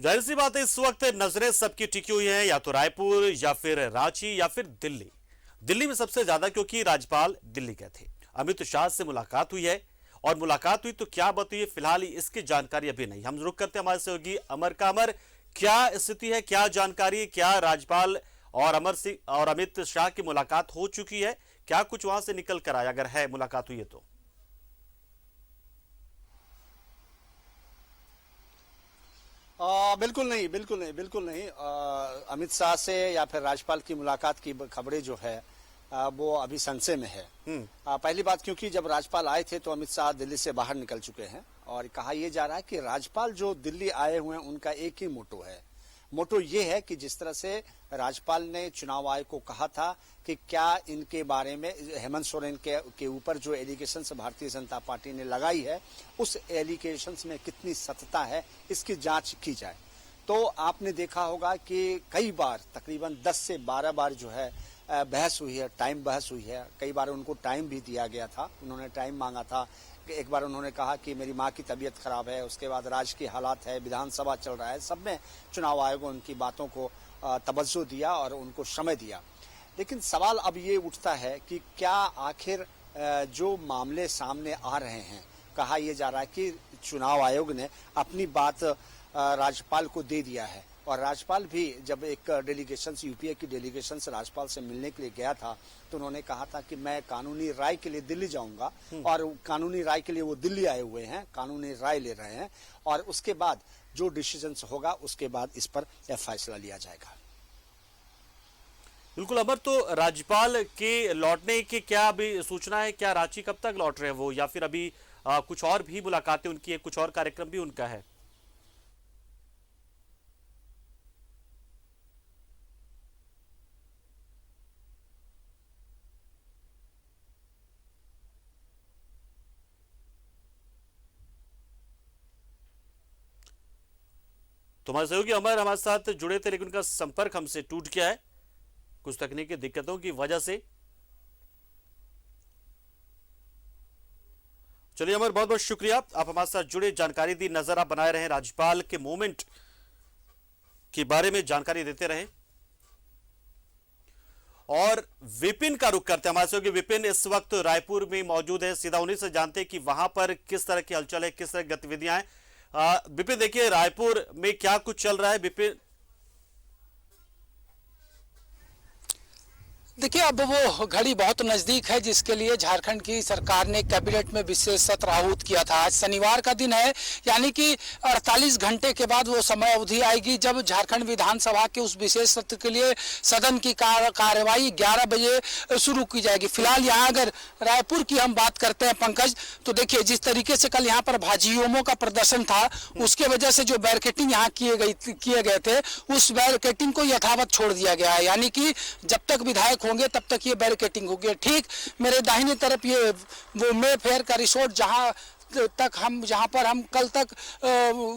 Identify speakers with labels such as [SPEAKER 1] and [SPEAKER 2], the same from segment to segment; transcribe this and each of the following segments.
[SPEAKER 1] जाहिर सी बात है, इस वक्त नजरें सबकी टिकी हुई हैं या तो रायपुर या फिर रांची या फिर दिल्ली। दिल्ली में सबसे ज्यादा, क्योंकि राज्यपाल दिल्ली गए थे। अमित शाह से मुलाकात हुई है, और मुलाकात हुई तो क्या बात हुई है फिलहाल इसकी जानकारी अभी नहीं। हम रुक करते हैं हमारे सहयोगी अमर का। अमर, क्या स्थिति है, क्या जानकारी, क्या राज्यपाल और अमित शाह की मुलाकात हो चुकी है? क्या कुछ वहां से निकल कर आया, अगर है मुलाकात हुई है तो?
[SPEAKER 2] बिल्कुल नहीं, बिल्कुल नहीं, बिल्कुल नहीं। अमित शाह से या फिर राज्यपाल की मुलाकात की खबरें जो है वो अभी संशय में है। पहली बात, क्योंकि जब राज्यपाल आए थे तो अमित शाह दिल्ली से बाहर निकल चुके हैं, और कहा यह जा रहा है कि राज्यपाल जो दिल्ली आए हुए हैं उनका एक ही मोटो है। मोटो ये है कि जिस तरह से राज्यपाल ने चुनाव आयोग को कहा था कि क्या इनके बारे में हेमंत सोरेन के ऊपर जो एलिगेशंस भारतीय जनता पार्टी ने लगाई है उस एलिगेशंस में कितनी सत्यता है, इसकी जांच की जाए। तो आपने देखा होगा कि कई बार, तकरीबन 10 से 12 बार जो है बहस हुई है, टाइम बहस हुई है। कई बार उनको टाइम भी दिया गया था, उन्होंने टाइम मांगा था। एक बार उन्होंने कहा कि मेरी माँ की तबीयत खराब है, उसके बाद राज्य की हालात है, विधानसभा चल रहा है। सब में चुनाव आयोग उनकी बातों को तवज्जो दिया और उनको समय दिया। लेकिन सवाल अब ये उठता है कि क्या आखिर जो मामले सामने आ रहे हैं, कहा यह जा रहा है कि चुनाव आयोग ने अपनी बात राज्यपाल को दे दिया है, और राज्यपाल भी जब एक डेलीगेशन यूपीए की डेलीगेशन से राज्यपाल से मिलने के लिए गया था तो उन्होंने कहा था कि मैं कानूनी राय के लिए दिल्ली जाऊंगा, और कानूनी राय के लिए वो दिल्ली आए हुए हैं, कानूनी राय ले रहे हैं, और उसके बाद जो डिसीजन होगा उसके बाद इस पर फैसला लिया जाएगा।
[SPEAKER 1] बिल्कुल अमर, तो राज्यपाल के लौटने की क्या अभी सूचना है? क्या रांची कब तक लौट रहे हैं वो, या फिर अभी कुछ और भी मुलाकातें उनकी है, कुछ और कार्यक्रम भी उनका है? तो हमारे सहयोगी अमर हमारे साथ जुड़े थे, लेकिन उनका संपर्क हमसे टूट गया है कुछ तकनीकी दिक्कतों की वजह से। चलिए अमर, बहुत बहुत शुक्रिया, आप हमारे साथ जुड़े, जानकारी दी। नजर आप बनाए रहे, राज्यपाल के मूवमेंट के बारे में जानकारी देते रहे। और विपिन का रुख करते हैं, हमारे सहयोगी विपिन इस वक्त रायपुर में मौजूद है। सीधा उन्हीं से जानते हैं कि वहां पर किस तरह की हलचल है, किस तरह की गतिविधियां हैं। विपिन, देखिए रायपुर में क्या कुछ चल रहा है विपिन?
[SPEAKER 3] देखिए, अब वो घड़ी बहुत नजदीक है जिसके लिए झारखंड की सरकार ने कैबिनेट में विशेष सत्र आहूत किया था। आज शनिवार का दिन है, यानी कि 48 घंटे के बाद वो समय अवधि आएगी जब झारखंड विधानसभा के उस विशेष सत्र के लिए सदन की कार्यवाही 11 बजे शुरू की जाएगी। फिलहाल यहाँ अगर रायपुर की हम बात करते हैं पंकज, तो देखिए जिस तरीके से कल यहाँ पर भाजियोमो का प्रदर्शन था, उसके वजह से जो बैरिकेटिंग यहाँ किए गए थे उस बैरिकेटिंग को यथावत छोड़ दिया गया है। यानी कि जब तक विधायक होंगे तब तक ये बैरिकेटिंग होगी। ठीक मेरे दाहिनी तरफ ये वो मे फेयर का रिसोर्ट जहां पर हम कल तक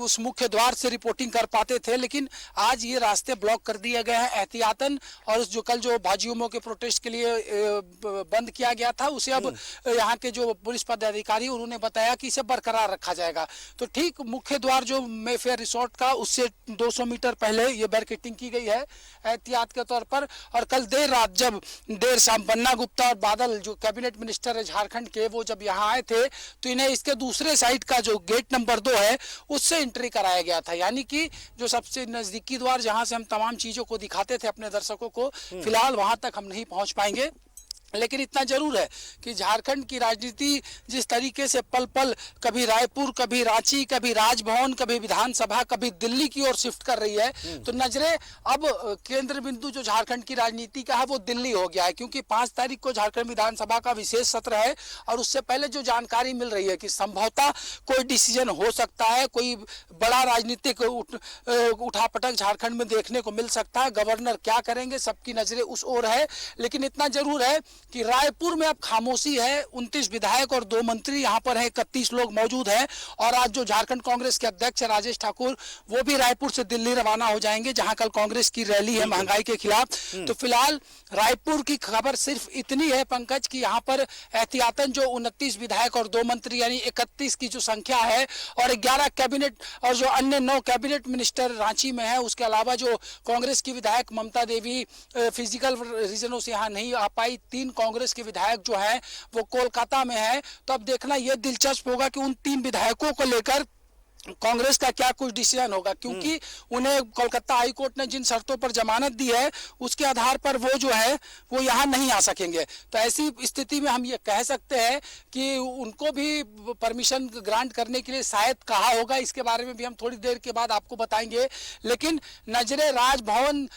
[SPEAKER 3] उस मुख्य द्वार से रिपोर्टिंग कर पाते थे, लेकिन आज ये रास्ते ब्लॉक कर दिए गए हैं एहतियातन। और जो कल जो भाजियों के प्रोटेस्ट के लिए बंद किया गया था उसे अब यहाँ के जो पुलिस पदाधिकारी उन्होंने बताया कि इसे बरकरार रखा जाएगा। तो ठीक मुख्य द्वार जो मेफेयर रिसोर्ट का उससे 200 मीटर पहले ये बैरिकेटिंग की गई है एहतियात के तौर पर। और कल देर रात जब देर शाम बन्ना गुप्ता और बादल जो कैबिनेट मिनिस्टर है झारखंड के, वो जब यहाँ आए थे तो इन्हें इसके दूसरे साइड का जो गेट नंबर 2 है उससे एंट्री कराया गया था। यानी कि जो सबसे नजदीकी द्वार जहां से हम तमाम चीजों को दिखाते थे अपने दर्शकों को, फिलहाल वहां तक हम नहीं पहुंच पाएंगे। लेकिन इतना जरूर है कि झारखंड की राजनीति जिस तरीके से पल पल कभी रायपुर, कभी रांची, कभी राजभवन, कभी विधानसभा, कभी दिल्ली की ओर शिफ्ट कर रही है, तो नजरें अब केंद्र बिंदु जो झारखंड की राजनीति का है वो दिल्ली हो गया है। क्योंकि 5 तारीख को झारखंड विधानसभा का विशेष सत्र है, और उससे पहले जो जानकारी मिल रही है कि संभवतः कोई डिसीजन हो सकता है, कोई बड़ा राजनीतिक उठापटक झारखंड में देखने को मिल सकता है। गवर्नर क्या करेंगे, सबकी नजरें उस ओर है। लेकिन इतना जरूर है कि रायपुर में अब खामोशी है। 29 विधायक और 2 मंत्री यहाँ पर हैं, 31 लोग मौजूद हैं। और आज जो झारखंड कांग्रेस के अध्यक्ष राजेश ठाकुर, वो भी रायपुर से दिल्ली रवाना हो जाएंगे, जहां कल कांग्रेस की रैली है महंगाई के खिलाफ। तो फिलहाल रायपुर की खबर सिर्फ इतनी है पंकज, कि यहाँ पर एहतियातन जो 29 विधायक और 2 मंत्री यानी 31 की जो संख्या है, और 11 कैबिनेट और जो अन्य 9 कैबिनेट मिनिस्टर रांची में है, उसके अलावा जो कांग्रेस की विधायक ममता देवी फिजिकल रीजनों से यहाँ नहीं आ पाई, 3 कांग्रेस के विधायक जो हैं वो कोलकाता में है। तो अब देखना यह दिलचस्प होगा कि उन 3 विधायकों को लेकर कांग्रेस का क्या कुछ डिसीजन होगा, क्योंकि उन्हें कोलकाता हाई कोर्ट ने जिन शर्तों पर जमानत दी है उसके आधार पर वो जो है वो यहाँ नहीं आ सकेंगे। तो ऐसी स्थिति में हम ये कह सकते हैं कि उनको भी परमिशन ग्रांट करने के लिए शायद कहा होगा। इसके बारे में भी हम थोड़ी देर के बाद आपको बताएंगे। लेकिन नजरे राजभवन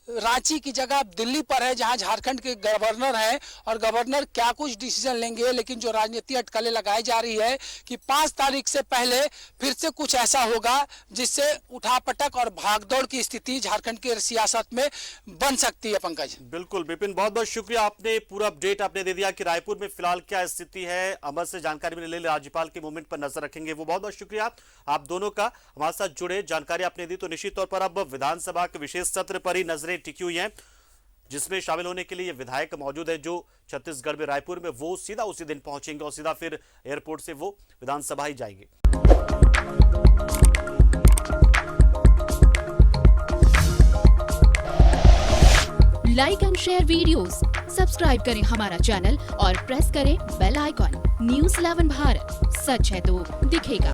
[SPEAKER 3] रांची की जगह दिल्ली पर है, जहां झारखंड के गवर्नर हैं, और गवर्नर क्या कुछ डिसीजन लेंगे। लेकिन जो राजनीति अटकलें लगाई जा रही है कि 5 तारीख से पहले फिर से कुछ ऐसा होगा जिससे उठापटक और भागदौड़ की स्थिति झारखंड की सियासत में बन सकती है। पंकज,
[SPEAKER 1] बिल्कुल विपिन, बहुत बहुत शुक्रिया, आपने पूरा अपडेट आपने दे दिया कि रायपुर में फिलहाल क्या स्थिति है। अमर से जानकारी मिले, राज्यपाल के मूवमेंट पर नजर रखेंगे। वो बहुत बहुत शुक्रिया आप दोनों का, हमारे साथ जुड़े, जानकारी आपने दी। तो निश्चित तौर पर अब विधानसभा के विशेष सत्र पर ही नजरें टिकी हुई हैं, जिसमें शामिल होने के लिए विधायक मौजूद है जो छत्तीसगढ़ में रायपुर में, वो सीधा उसी दिन पहुंचेंगे और सीधा फिर एयरपोर्ट से वो विधानसभा ही जाएंगे।
[SPEAKER 4] Like and share videos, subscribe करें हमारा चैनल और प्रेस करें बेल आइकॉन। न्यूज़ 11 भारत, सच है तो दिखेगा।